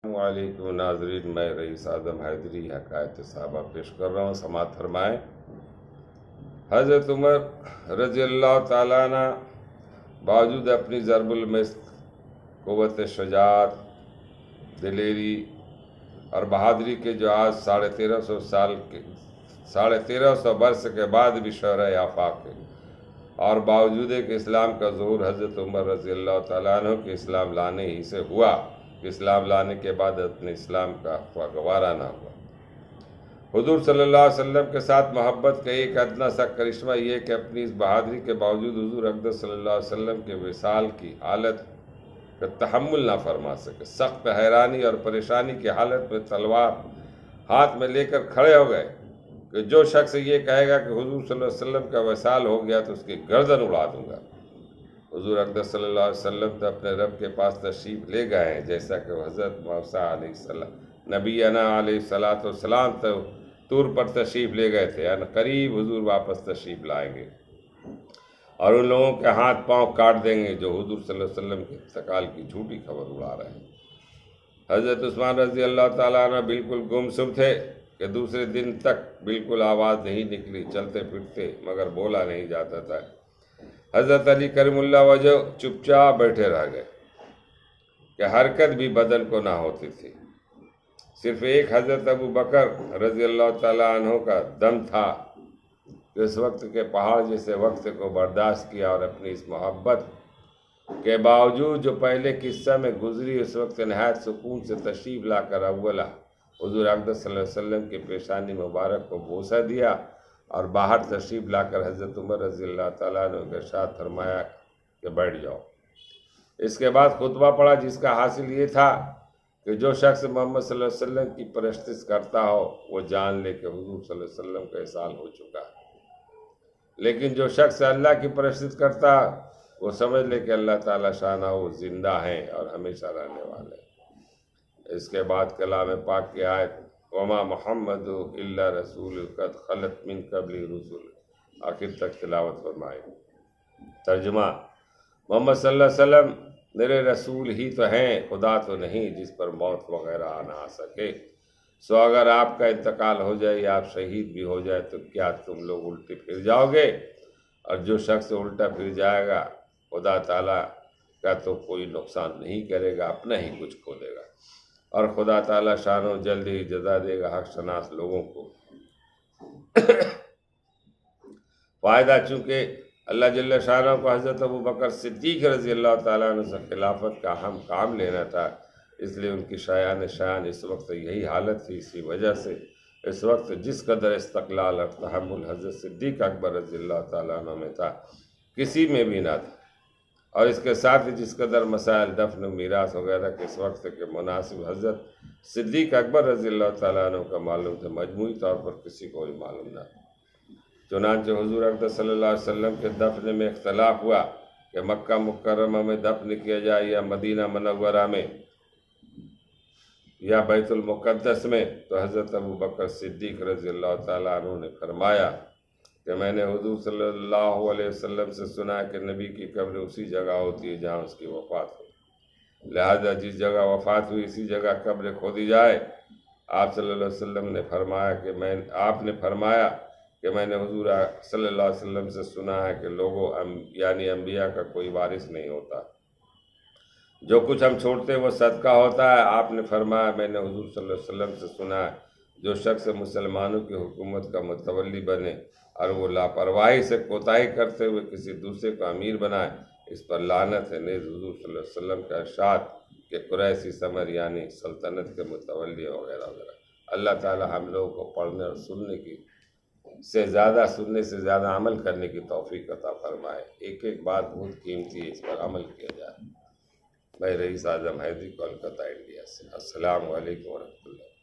السلام علیکم ناظرین، میں رئیس اعظم حیدری حکایت صحابہ پیش کر رہا ہوں. سماعت فرمائیں. حضرت عمر رضی اللہ تعالیٰ عنہ باوجود اپنی ضرب المثل قوت شجاعت، دلیری اور بہادری کے جو آج 1350 برس کے بعد بھی شہرۂ آفاق ہے، اور باوجود کہ اسلام کا ظہور حضرت عمر رضی اللہ تعالیٰ عنہ کے اسلام لانے ہی سے ہوا، کہ اسلام لانے کے بعد اپنے اسلام کا گوارا نہ ہوا. حضور صلی اللہ علیہ وسلم کے ساتھ محبت کا ایک ادنا سا کرشمہ یہ کہ اپنی اس بہادری کے باوجود حضور اقدس صلی اللہ علیہ وسلم کے وصال کی حالت کا تحمل نہ فرما سکے. سخت حیرانی اور پریشانی کی حالت میں تلوار ہاتھ میں لے کر کھڑے ہو گئے کہ جو شخص یہ کہے گا کہ حضور صلی اللہ علیہ وسلم کا وصال ہو گیا تو اس کی گردن اڑا دوں گا. حضور اقدس صلی اللہ علیہ وسلم تو اپنے رب کے پاس تشریف لے گئے ہیں، جیسا کہ حضرت موسیٰ علیہ السلام نبینا علیہ السلام تو طور پر تشریف لے گئے تھے. ان قریب حضور واپس تشریف لائیں گے اور ان لوگوں کے ہاتھ پاؤں کاٹ دیں گے جو حضور صلی اللہ علیہ وسلم کے انتقال کی جھوٹی خبر اڑا رہے ہیں. حضرت عثمان رضی اللہ تعالیٰ عنہ بالکل گمسم تھے کہ دوسرے دن تک بالکل آواز نہیں نکلی، چلتے پھرتے مگر بولا نہیں جاتا تھا. حضرت علی کریم اللہ وجہ چپ چاپ بیٹھے رہ گئے کہ حرکت بھی بدن کو نہ ہوتی تھی. صرف ایک حضرت ابو بکر رضی اللہ تعالیٰ عنہ کا دم تھا کہ اس وقت کے پہاڑ جیسے وقت کو برداشت کیا اور اپنی اس محبت کے باوجود جو پہلے قصہ میں گزری اس وقت نہایت سکون سے تشریف لا کر اولا حضور اقدس صلی اللہ علیہ وسلم کی پیشانی مبارک کو بوسہ دیا اور باہر تشریف لا کر حضرت عمر رضی اللہ تعالیٰ عنہ کے ارشاد فرمایا کہ بیٹھ جاؤ. اس کے بعد خطبہ پڑھا جس کا حاصل یہ تھا کہ جو شخص محمد صلی اللہ علیہ وسلم کی پرستش کرتا ہو وہ جان لے کہ حضور صلی اللہ علیہ وسلم کا وصال ہو چکا ہے، لیکن جو شخص اللہ کی پرستش کرتا وہ سمجھ لے کہ اللہ تعالیٰ شانہ وہ زندہ ہیں اور ہمیشہ رہنے والے ہیں. اس کے بعد کلام پاک کی آیت وما محمد الا رسول قد خلت من قبل رسول آخر تک تلاوت فرمائے. ترجمہ: محمد صلی اللہ علیہ وسلم میرے رسول ہی تو ہیں، خدا تو نہیں جس پر موت وغیرہ نہ آ سکے. سو اگر آپ کا انتقال ہو جائے یا آپ شہید بھی ہو جائے تو کیا تم لوگ الٹے پھر جاؤ گے؟ اور جو شخص الٹا پھر جائے گا خدا تعالیٰ کا تو کوئی نقصان نہیں کرے گا، اپنا ہی کچھ کھو دے گا، اور خدا تعالیٰ شان و جلد ہی جزا دے گا حق شناس لوگوں کو. فائدہ: چونکہ اللہ جل شانہ کو حضرت ابو بکر صدیق رضی اللہ تعالیٰ عنہ سے خلافت کا اہم کام لینا تھا، اس لیے ان کی شایان اس وقت یہی حالت تھی. اسی وجہ سے اس وقت جس قدر استقلال اور تحمل حضرت صدیق اکبر رضی اللہ تعالیٰ عنہ میں تھا کسی میں بھی نہ تھا، اور اس کے ساتھ ہی جس قدر مسائل دفن و میراث وغیرہ کے اس وقت کے مناسب حضرت صدیق اکبر رضی اللہ تعالیٰ عنہ کا معلوم تھا، مجموعی طور پر کسی کو بھی معلوم نہ تھا. چنانچہ حضور اقدس صلی اللہ علیہ وسلم کے دفن میں اختلاف ہوا کہ مکہ مکرمہ میں دفن کیا جائے یا مدینہ منورہ میں یا بیت المقدس میں. تو حضرت ابو بکر صدیق رضی اللہ تعالیٰ عنہ نے فرمایا کہ میں نے حضور صلی اللہ علیہ وسلم سے سنا کہ نبی کی قبر اسی جگہ ہوتی ہے جہاں اس کی وفات ہو، لہذا جس جگہ وفات ہوئی اسی جگہ قبر کھودی جائے. آپ صلی اللہ علیہ وسلم نے فرمایا کہ میں نے حضور صلی اللہ علیہ وسلم سے سنا ہے کہ لوگوں یعنی انبیاء کا کوئی وارث نہیں ہوتا، جو کچھ ہم چھوڑتے ہیں وہ صدقہ ہوتا ہے. آپ نے فرمایا میں نے حضور صلی اللہ علیہ وسلم سے سنا ہے جو شخص مسلمانوں کی حکومت کا متولی بنے اور وہ لاپرواہی سے کوتاہی کرتے ہوئے کسی دوسرے کو امیر بنائے اس پر لعنت ہے. نیز حضور صلی اللہ علیہ وسلم کا ارشاد کہ قریشی ثمر یعنی سلطنت کے متولی وغیرہ وغیرہ. اللہ تعالی ہم لوگوں کو پڑھنے اور سننے سے زیادہ عمل کرنے کی توفیق عطا فرمائے. ایک ایک بات بہت قیمتی ہے، اس پر عمل کیا جائے. میں رئیس اعظم حیدری، کولکتہ، انڈیا سے. السلام علیکم ورحمۃ اللہ.